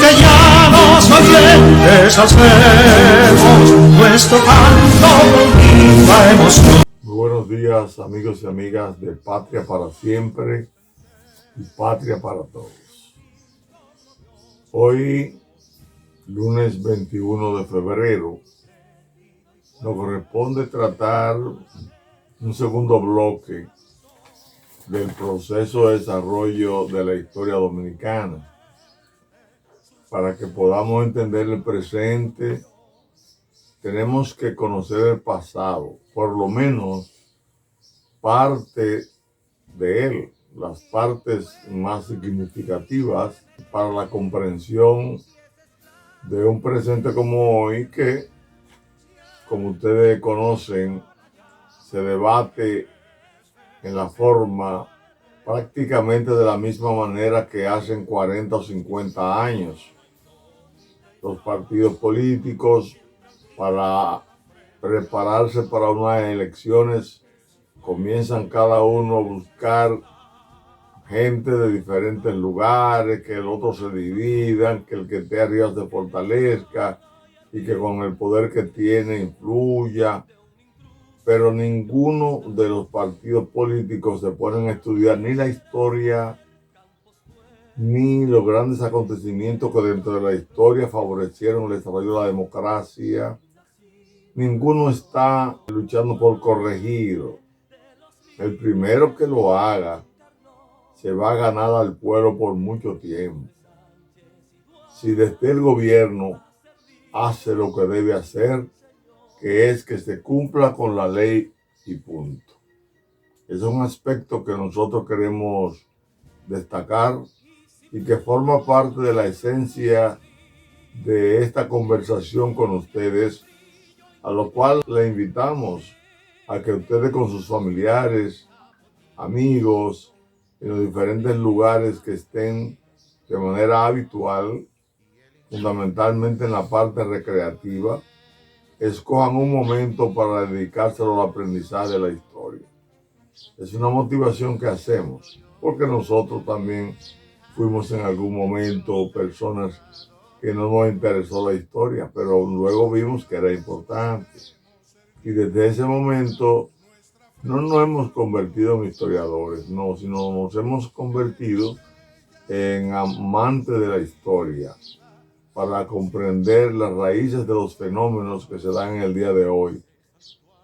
que ya los oyentes hacemos nuestro canto con viva emoción. Muy buenos días, amigos y amigas de Patria para Siempre y Patria para Todos. Hoy, lunes 21 de febrero, nos corresponde tratar un segundo bloque del proceso de desarrollo de la historia dominicana, para que podamos entender el presente. Tenemos que conocer el pasado, por lo menos parte de él, las partes más significativas para la comprensión de un presente como hoy que, como ustedes conocen, se debate en la forma prácticamente de la misma manera que hace 40 o 50 años. Los partidos políticos, para prepararse para unas elecciones, comienzan cada uno a buscar gente de diferentes lugares, que el otro se dividan, que el que esté arriba se fortalezca y que con el poder que tiene influya. Pero ninguno de los partidos políticos se ponen a estudiar ni la historia, ni los grandes acontecimientos que dentro de la historia favorecieron el desarrollo de la democracia. Ninguno está luchando por corregir. El primero que lo haga se va a ganar al pueblo por mucho tiempo. Si desde el gobierno hace lo que debe hacer, que es que se cumpla con la ley y punto. Es un aspecto que nosotros queremos destacar y que forma parte de la esencia de esta conversación con ustedes, a lo cual le invitamos a que ustedes con sus familiares, amigos, en los diferentes lugares que estén de manera habitual, fundamentalmente en la parte recreativa, escojan un momento para dedicárselo al aprendizaje de la historia. Es una motivación que hacemos, porque nosotros también fuimos en algún momento personas que no nos interesó la historia, pero luego vimos que era importante. Y desde ese momento no nos hemos convertido en historiadores, no, sino nos hemos convertido en amantes de la historia, para comprender las raíces de los fenómenos que se dan en el día de hoy,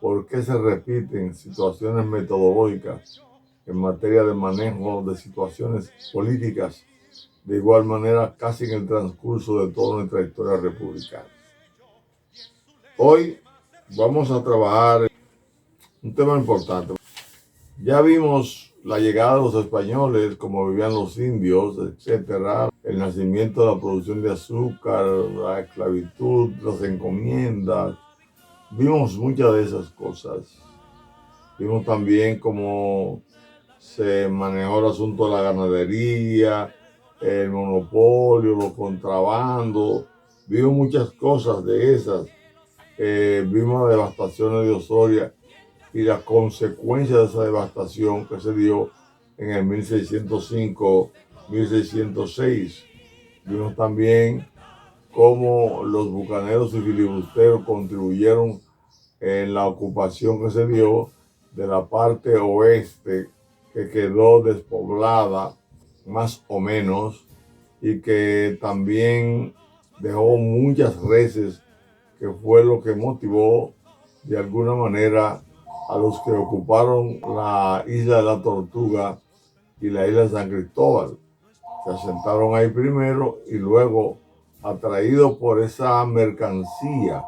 por qué se repiten situaciones metodológicas en materia de manejo de situaciones políticas, de igual manera casi en el transcurso de toda nuestra historia republicana. Hoy vamos a trabajar un tema importante. Ya vimos la llegada de los españoles, cómo vivían los indios, etcétera, el nacimiento de la producción de azúcar, la esclavitud, las encomiendas. Vimos muchas de esas cosas. Vimos también cómo se manejó el asunto de la ganadería, el monopolio, los contrabandos. Vimos muchas cosas de esas. Vimos las devastaciones de Osoria y las consecuencias de esa devastación que se dio en el 1605-1606. Vimos también cómo los bucaneros y filibusteros contribuyeron en la ocupación que se dio de la parte oeste, que quedó despoblada más o menos, y que también dejó muchas reses, que fue lo que motivó de alguna manera a los que ocuparon la isla de la Tortuga y la isla de San Cristóbal. Se asentaron ahí primero y luego, atraídos por esa mercancía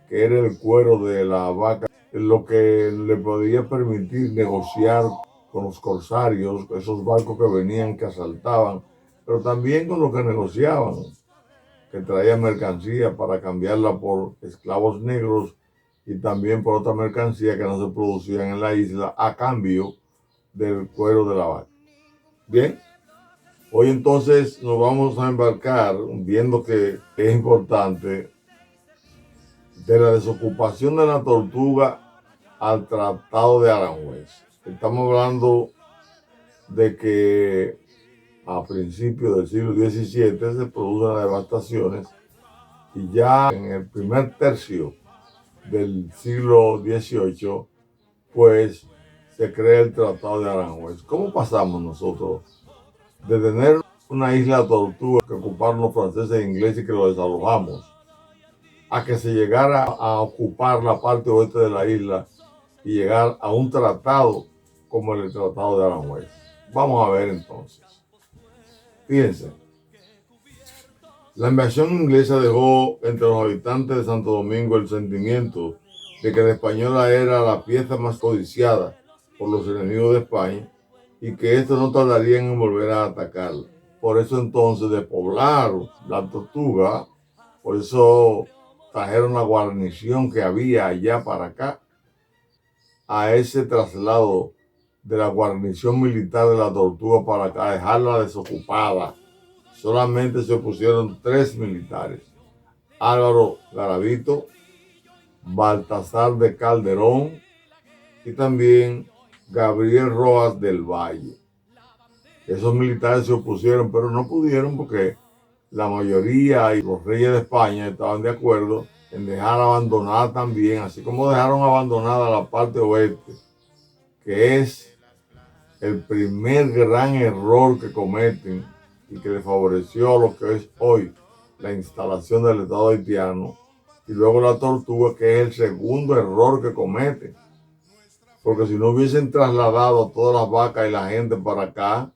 que era el cuero de la vaca, lo que le podía permitir negociar con los corsarios, esos barcos que venían, que asaltaban, pero también con los que negociaban, que traían mercancía para cambiarla por esclavos negros y también por otra mercancía que no se producían en la isla a cambio del cuero de la vaca. Bien, hoy entonces nos vamos a embarcar, viendo que es importante, de la desocupación de la Tortuga al Tratado de Aranjuez. Estamos hablando de que a principios del siglo XVII se producen las devastaciones y ya en el primer tercio del siglo XVIII pues se crea el Tratado de Aranjuez. ¿Cómo pasamos nosotros de tener una isla Tortuga que ocuparon los franceses e ingleses y que lo desalojamos, a que se llegara a ocupar la parte oeste de la isla y llegar a un tratado como el Tratado de Aranjuez? Vamos a ver entonces. Fíjense, la invasión inglesa dejó entre los habitantes de Santo Domingo el sentimiento de que la española era la pieza más codiciada por los enemigos de España y que estos no tardarían en volver a atacarla. Por eso entonces despoblaron la Tortuga, por eso trajeron la guarnición que había allá para acá. A ese traslado de la guarnición militar de la Tortuga para acá, dejarla desocupada, solamente se opusieron 3 militares: Álvaro Garavito, Baltasar de Calderón y también Gabriel Rojas del Valle. Esos militares se opusieron, pero no pudieron porque la mayoría y los reyes de España estaban de acuerdo en dejar abandonada también, así como dejaron abandonada la parte oeste, que es el primer gran error que cometen y que le favoreció lo que es hoy la instalación del Estado haitiano, y luego la Tortuga, que es el segundo error que cometen, porque si no hubiesen trasladado todas las vacas y la gente para acá,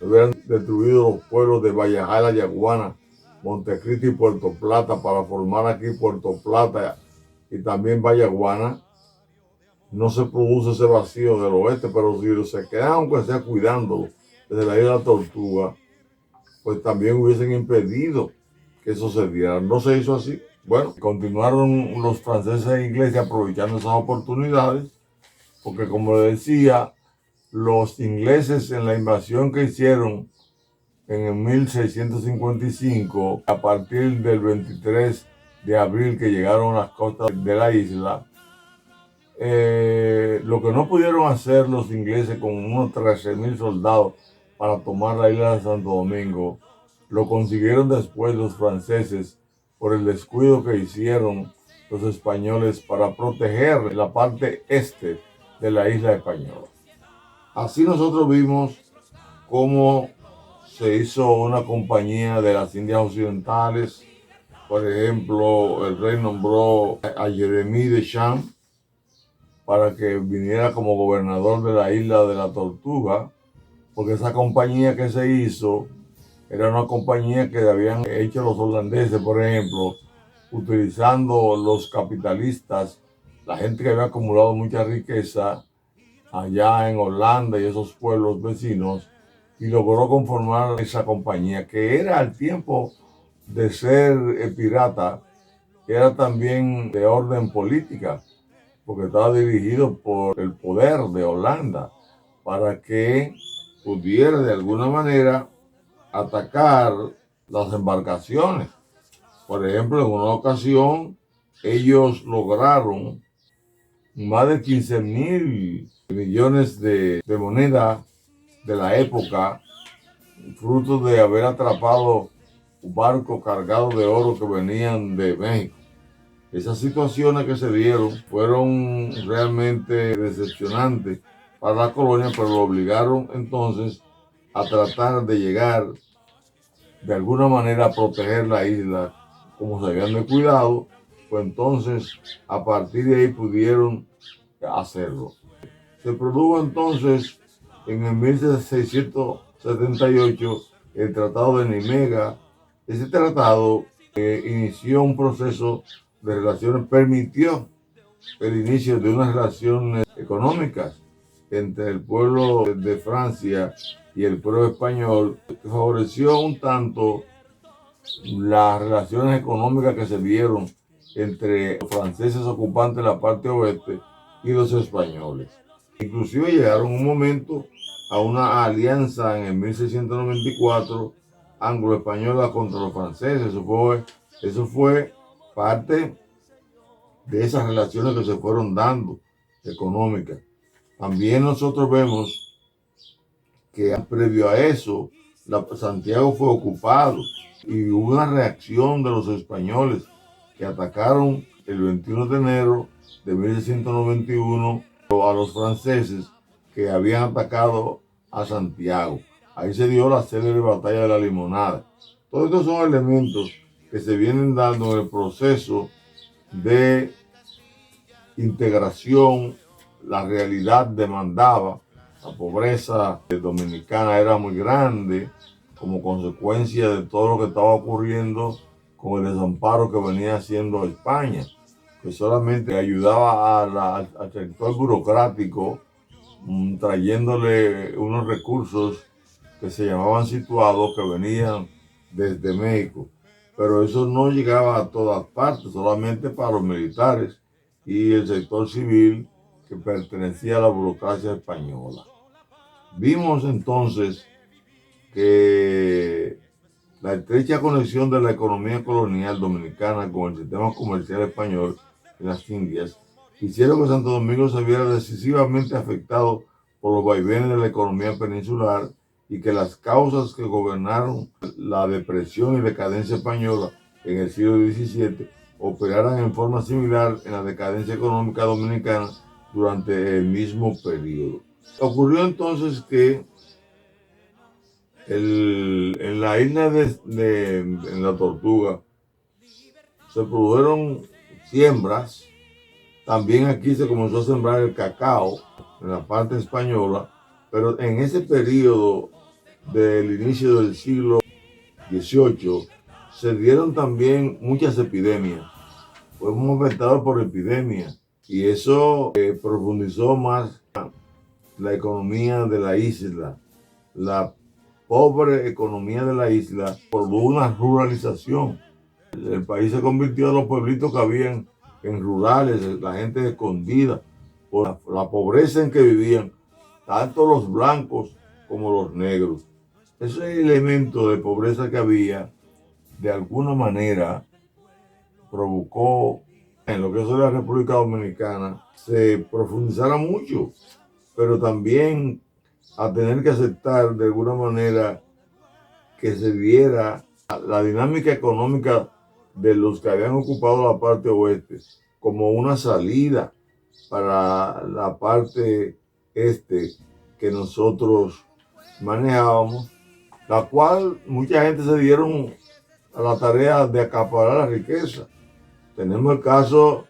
hubieran destruido los pueblos de Vallajá, La Yaguana, Montecristi y Puerto Plata para formar aquí Puerto Plata y también Vallaguana. No se produce ese vacío del oeste, pero si se quedan, aunque sea cuidándolo desde la isla Tortuga, pues también hubiesen impedido que eso se diera. No se hizo así. Bueno, continuaron los franceses e ingleses aprovechando esas oportunidades, porque como les decía, los ingleses en la invasión que hicieron en el 1655, a partir del 23 de abril que llegaron a las costas de la isla, lo que no pudieron hacer los ingleses con unos 13,000 soldados para tomar la isla de Santo Domingo, lo consiguieron después los franceses por el descuido que hicieron los españoles para proteger la parte este de la isla española. Así nosotros vimos cómo se hizo una compañía de las Indias Occidentales. Por ejemplo, el rey nombró a Jeremy de Champs para que viniera como gobernador de la isla de la Tortuga, porque esa compañía que se hizo era una compañía que habían hecho los holandeses, por ejemplo, utilizando los capitalistas, la gente que había acumulado mucha riqueza allá en Holanda y esos pueblos vecinos, y logró conformar esa compañía, que era al tiempo de ser pirata, era también de orden política, porque estaba dirigido por el poder de Holanda, para que pudiera de alguna manera atacar las embarcaciones. Por ejemplo, en una ocasión ellos lograron más de 15,000 millones de moneda de la época, fruto de haber atrapado un barco cargado de oro que venían de México. Esas situaciones que se dieron fueron realmente decepcionantes para la colonia, pero lo obligaron entonces a tratar de llegar de alguna manera a proteger la isla. Como se habían descuidado, pues entonces a partir de ahí pudieron hacerlo. Se produjo entonces en el 1678 el Tratado de Nimega. Ese tratado inició un proceso de relaciones, permitió el inicio de unas relaciones económicas entre el pueblo de Francia y el pueblo español, que favoreció un tanto las relaciones económicas que se dieron entre los franceses ocupantes de la parte oeste y los españoles. Inclusive llegaron un momento a una alianza en el 1694 anglo-española contra los franceses. Eso fue parte de esas relaciones que se fueron dando económicas. También nosotros vemos que previo a eso Santiago fue ocupado y hubo una reacción de los españoles que atacaron el 21 de enero de 1691 a los franceses que habían atacado a Santiago. Ahí se dio la célebre batalla de la Limonada. Todos estos son elementos que se vienen dando en el proceso de integración. La realidad demandaba, la pobreza dominicana era muy grande como consecuencia de todo lo que estaba ocurriendo con el desamparo que venía haciendo España, que solamente ayudaba al sector burocrático, trayéndole unos recursos que se llamaban situados, que venían desde México. Pero eso no llegaba a todas partes, solamente para los militares y el sector civil que pertenecía a la burocracia española. Vimos entonces que la estrecha conexión de la economía colonial dominicana con el sistema comercial español en las Indias hicieron que Santo Domingo se viera decisivamente afectado por los vaivenes de la economía peninsular y que las causas que gobernaron la depresión y decadencia española en el siglo XVII operaran en forma similar en la decadencia económica dominicana durante el mismo periodo. Ocurrió entonces que en la isla en la Tortuga se produjeron siembras. También aquí se comenzó a sembrar el cacao en la parte española, pero en ese periodo del inicio del siglo XVIII se dieron también muchas epidemias. Fuimos afectados por epidemias y eso profundizó más la economía de la isla. La pobre economía de la isla produjo una ruralización. El país se convirtió en los pueblitos que habían en rurales, la gente escondida por la pobreza en que vivían, tanto los blancos como los negros. Ese elemento de pobreza que había, de alguna manera, provocó en lo que es la República Dominicana se profundizara mucho, pero también a tener que aceptar de alguna manera que se viera la dinámica económica de los que habían ocupado la parte oeste como una salida para la parte este que nosotros manejábamos, la cual mucha gente se dieron a la tarea de acaparar la riqueza. Tenemos el caso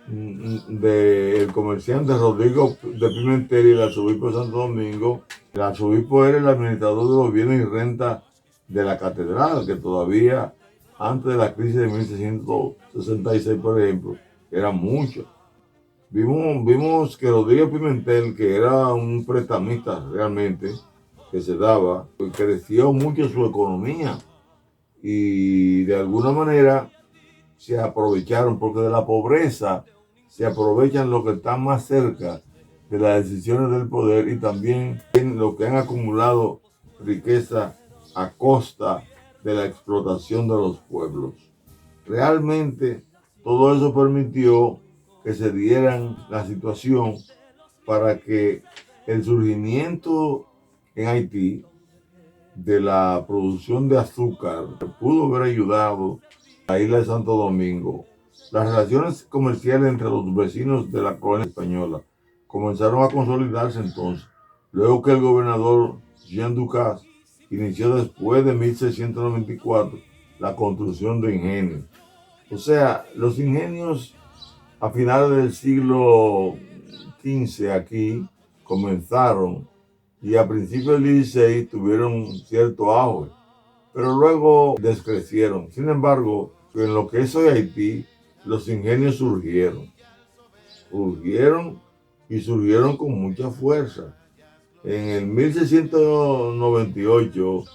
del comerciante Rodrigo de Pimentel y el arzobispo de Santo Domingo. El arzobispo era el administrador de los bienes y renta de la catedral, que todavía antes de la crisis de 1666, por ejemplo, era mucho. Vimos que Rodrigo Pimentel, que era un prestamista realmente, que se daba, creció mucho su economía y de alguna manera se aprovecharon, porque de la pobreza se aprovechan los que están más cerca de las decisiones del poder y también los que han acumulado riqueza a costa de la explotación de los pueblos. Realmente todo eso permitió que se dieran la situación para que el surgimiento en Haití de la producción de azúcar pudo haber ayudado a la isla de Santo Domingo. Las relaciones comerciales entre los vecinos de la colonia española comenzaron a consolidarse entonces, luego que el gobernador Jean Ducasse inició después de 1694 la construcción de ingenios. O sea, los ingenios a finales del siglo XV aquí comenzaron y a principios del XVI tuvieron cierto auge, pero luego descrecieron. Sin embargo, en lo que es hoy Haití, los ingenios surgieron y surgieron con mucha fuerza. En el 1698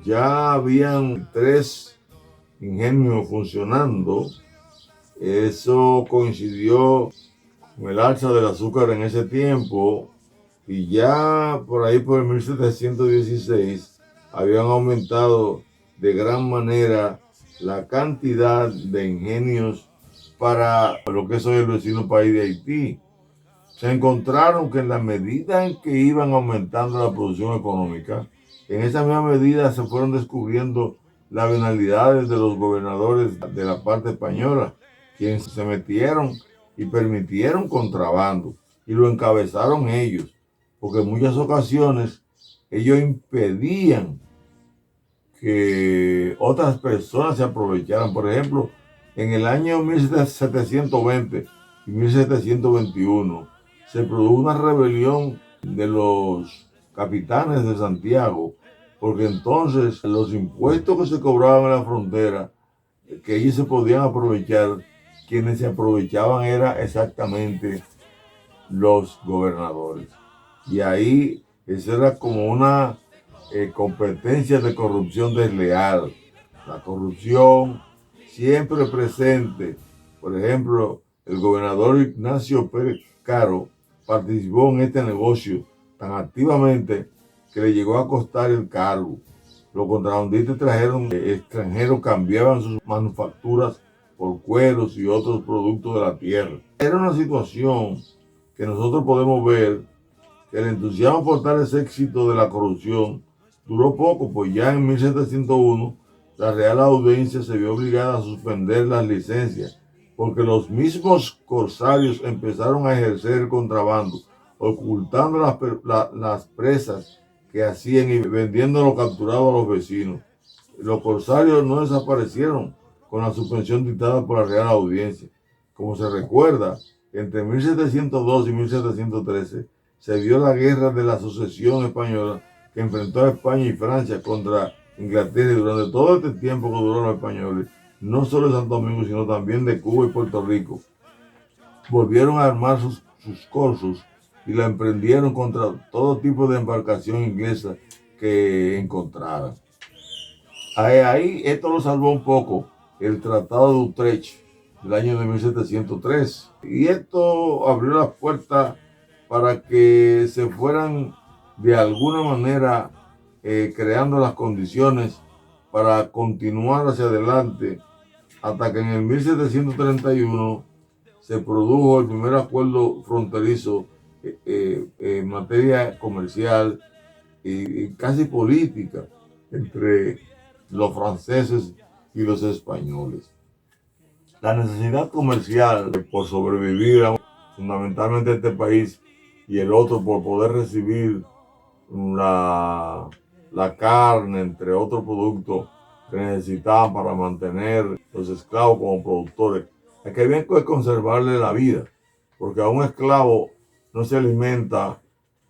ya habían 3 ingenios funcionando. Eso coincidió con el alza del azúcar en ese tiempo y ya por ahí por el 1716 habían aumentado de gran manera la cantidad de ingenios para lo que es hoy el vecino país de Haití. Se encontraron que en la medida en que iban aumentando la producción económica, En esa misma medida se fueron descubriendo las venalidades de los gobernadores de la parte española, quienes se metieron y permitieron contrabando, y lo encabezaron ellos, porque en muchas ocasiones ellos impedían que otras personas se aprovecharan. Por ejemplo, en el año 1720 y 1721 se produjo una rebelión de los capitanes de Santiago, porque entonces los impuestos que se cobraban en la frontera, que ellos se podían aprovechar, quienes se aprovechaban era exactamente los gobernadores. Y ahí eso era como una competencia de corrupción desleal. La corrupción siempre presente. Por ejemplo, el gobernador Ignacio Pérez Caro participó en este negocio tan activamente que le llegó a costar el cargo. Los contrabandistas extranjeros cambiaban sus manufacturas por cueros y otros productos de la tierra. Era una situación que nosotros podemos ver que el entusiasmo por tales éxitos de la corrupción duró poco, pues ya en 1701 la Real Audiencia se vio obligada a suspender las licencias, porque los mismos corsarios empezaron a ejercer el contrabando, ocultando las presas que hacían y vendiendo lo capturado a los vecinos. Los corsarios no desaparecieron con la suspensión dictada por la Real Audiencia. Como se recuerda, entre 1702 y 1713 se dio la guerra de la sucesión española que enfrentó a España y Francia contra Inglaterra, y durante todo este tiempo que duraron los españoles, no solo de Santo Domingo, sino también de Cuba y Puerto Rico, volvieron a armar sus corsos y la emprendieron contra todo tipo de embarcación inglesa que encontraran. Ahí esto lo salvó un poco el Tratado de Utrecht del año de 1703, y esto abrió las puertas para que se fueran de alguna manera creando las condiciones para continuar hacia adelante, hasta que en el 1731 se produjo el primer acuerdo fronterizo en materia comercial y casi política entre los franceses y los españoles. La necesidad comercial por sobrevivir, fundamentalmente este país, y el otro por poder recibir la carne, entre otros productos que necesitaban para mantener los esclavos como productores. Es que había que conservarle la vida, porque a un esclavo no se alimenta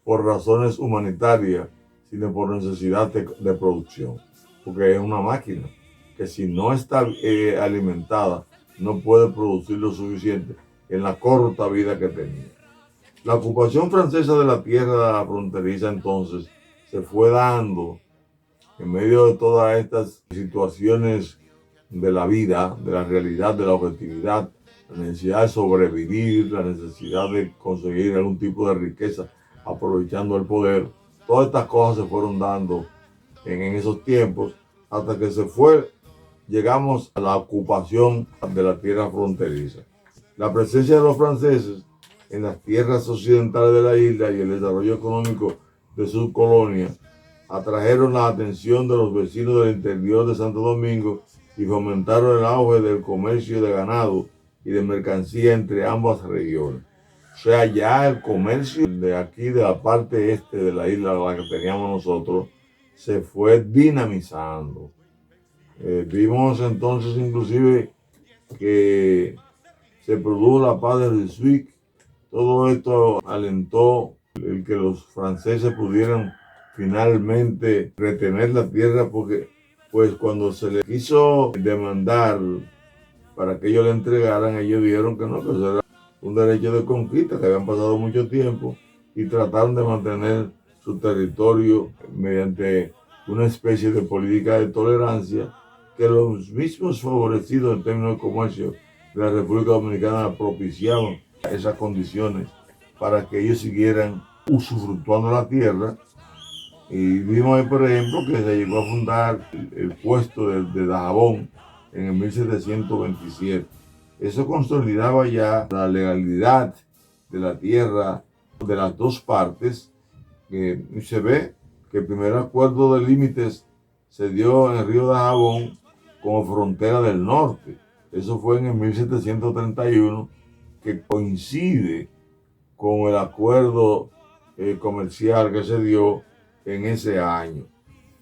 por razones humanitarias, sino por necesidad de producción, porque es una máquina que si no está alimentada no puede producir lo suficiente en la corta vida que tenía. La ocupación francesa de la tierra fronteriza entonces se fue dando en medio de todas estas situaciones de la vida, de la realidad, de la objetividad, la necesidad de sobrevivir, la necesidad de conseguir algún tipo de riqueza aprovechando el poder. Todas estas cosas se fueron dando en esos tiempos hasta que llegamos a la ocupación de la tierra fronteriza. La presencia de los franceses en las tierras occidentales de la isla y el desarrollo económico de sus colonias atrajeron la atención de los vecinos del interior de Santo Domingo y fomentaron el auge del comercio de ganado y de mercancía entre ambas regiones. O sea, ya el comercio de aquí, de la parte este de la isla, la que teníamos nosotros, se fue dinamizando. Vimos entonces inclusive que se produjo la paz de Ryswick. Todo esto alentó el que los franceses pudieran finalmente retener la tierra, porque pues cuando se les quiso demandar para que ellos le entregaran, ellos dijeron que no, que eso era un derecho de conquista, que habían pasado mucho tiempo, y trataron de mantener su territorio mediante una especie de política de tolerancia que los mismos favorecidos en términos de comercio de la República Dominicana propiciaban esas condiciones para que ellos siguieran usufructuando la tierra. Y vimos ahí, por ejemplo, que se llegó a fundar el puesto de Dajabón en el 1727. Eso consolidaba ya la legalidad de la tierra de las dos partes, y se ve que que el primer acuerdo de límites se dio en el río Dajabón como frontera del norte. Eso fue en el 1731, que coincide con el acuerdo comercial que se dio en ese año.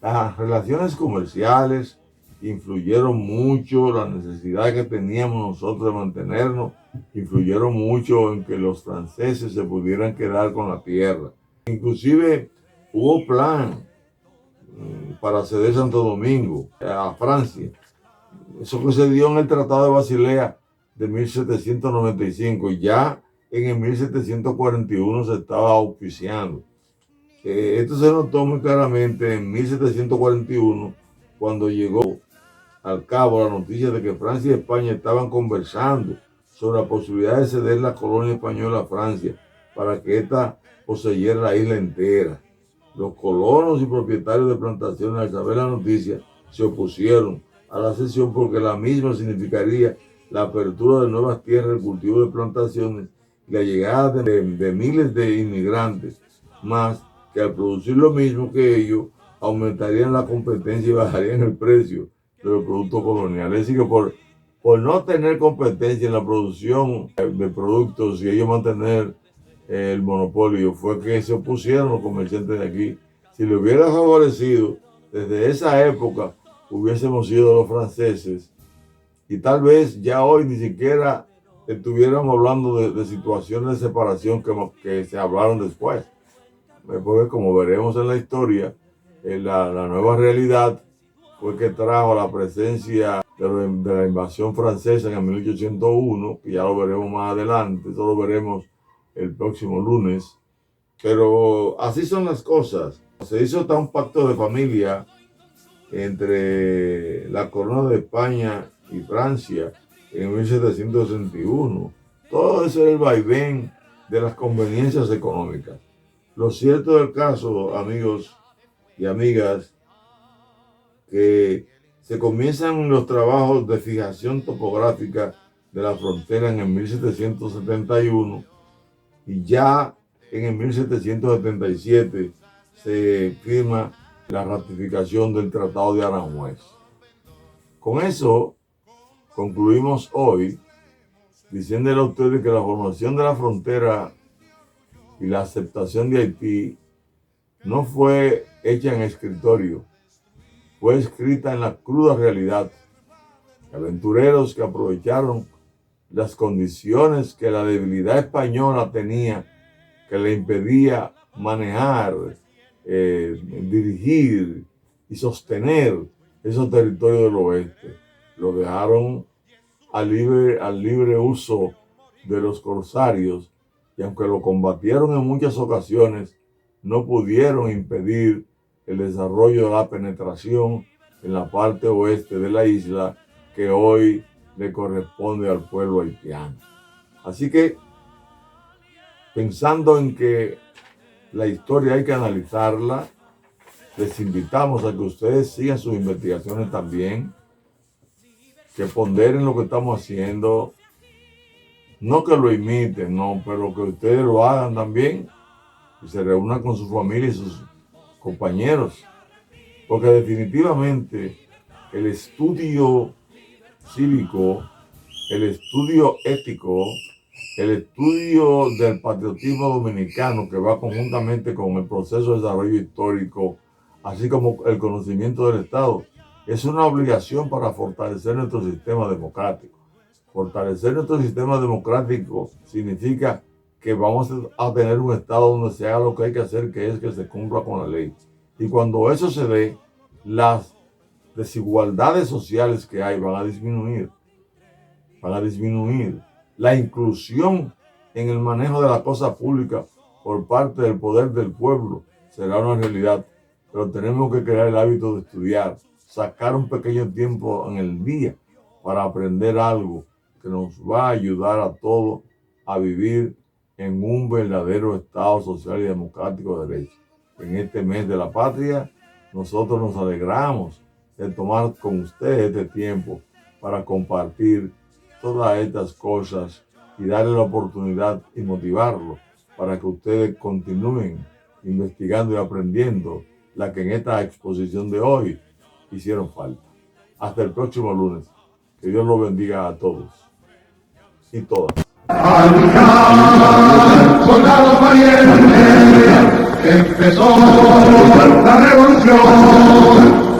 Las relaciones comerciales influyeron mucho, la necesidad que teníamos nosotros de mantenernos, influyeron mucho en que los franceses se pudieran quedar con la tierra. Inclusive hubo plan para ceder Santo Domingo a Francia. Eso que se dio en el Tratado de Basilea de 1795, y ya en el 1741 se estaba auspiciando. Esto se notó muy claramente en 1741, cuando llegó al cabo la noticia de que Francia y España estaban conversando sobre la posibilidad de ceder la colonia española a Francia para que ésta poseyera la isla entera. Los colonos y propietarios de plantaciones, al saber la noticia, se opusieron a la cesión porque la misma significaría la apertura de nuevas tierras, el cultivo de plantaciones y la llegada de miles de inmigrantes, más que al producir lo mismo que ellos, aumentarían la competencia y bajarían el precio de los productos coloniales. Es decir, que por no tener competencia en la producción de productos y ellos mantener el monopolio, fue que se opusieron los comerciantes de aquí. Si le hubiera favorecido desde esa época, hubiésemos sido los franceses, y tal vez ya hoy ni siquiera estuviéramos hablando de situaciones de separación que se hablaron después. Porque, como veremos en la historia, la nueva realidad fue que trajo la presencia de la invasión francesa en el 1801, que ya lo veremos más adelante, eso lo veremos el próximo lunes. Pero así son las cosas. Se hizo hasta un pacto de familia entre la corona de España y Francia en 1761. Todo eso era el vaivén de las conveniencias económicas. Lo cierto del caso, amigos y amigas, que se comienzan los trabajos de fijación topográfica de la frontera en el 1771, y ya en el 1777 se firma la ratificación del Tratado de Aranjuez. Con eso concluimos hoy diciéndole a ustedes que la formación de la frontera y la aceptación de Haití no fue hecha en escritorio, fue escrita en la cruda realidad. Aventureros que aprovecharon las condiciones que la debilidad española tenía, que le impedía manejar, dirigir y sostener esos territorios del oeste. Lo dejaron al libre uso de los corsarios, y aunque lo combatieron en muchas ocasiones, no pudieron impedir el desarrollo de la penetración en la parte oeste de la isla, que hoy le corresponde al pueblo haitiano. Así que, pensando en que la historia hay que analizarla, les invitamos a que ustedes sigan sus investigaciones también, que ponderen lo que estamos haciendo, no que lo imiten, no, pero que ustedes lo hagan también y se reúnan con su familia y sus compañeros, porque definitivamente el estudio cívico, el estudio ético, el estudio del patriotismo dominicano, que va conjuntamente con el proceso de desarrollo histórico, así como el conocimiento del Estado, es una obligación para fortalecer nuestro sistema democrático. Fortalecer nuestro sistema democrático significa que vamos a tener un Estado donde se haga lo que hay que hacer, que es que se cumpla con la ley. Y cuando eso se dé, las desigualdades sociales que hay van a disminuir. La inclusión en el manejo de la cosa pública por parte del poder del pueblo será una realidad, pero tenemos que crear el hábito de estudiar, sacar un pequeño tiempo en el día para aprender algo que nos va a ayudar a todos a vivir en un verdadero Estado social y democrático de derecho. En este mes de la patria, nosotros nos alegramos de tomar con ustedes este tiempo para compartir todas estas cosas y darle la oportunidad y motivarlos para que ustedes continúen investigando y aprendiendo las que en esta exposición de hoy hicieron falta. Hasta el próximo lunes. Que Dios los bendiga a todos y todas. Soldados valientes, empezó la revolución.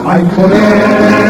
Hay poder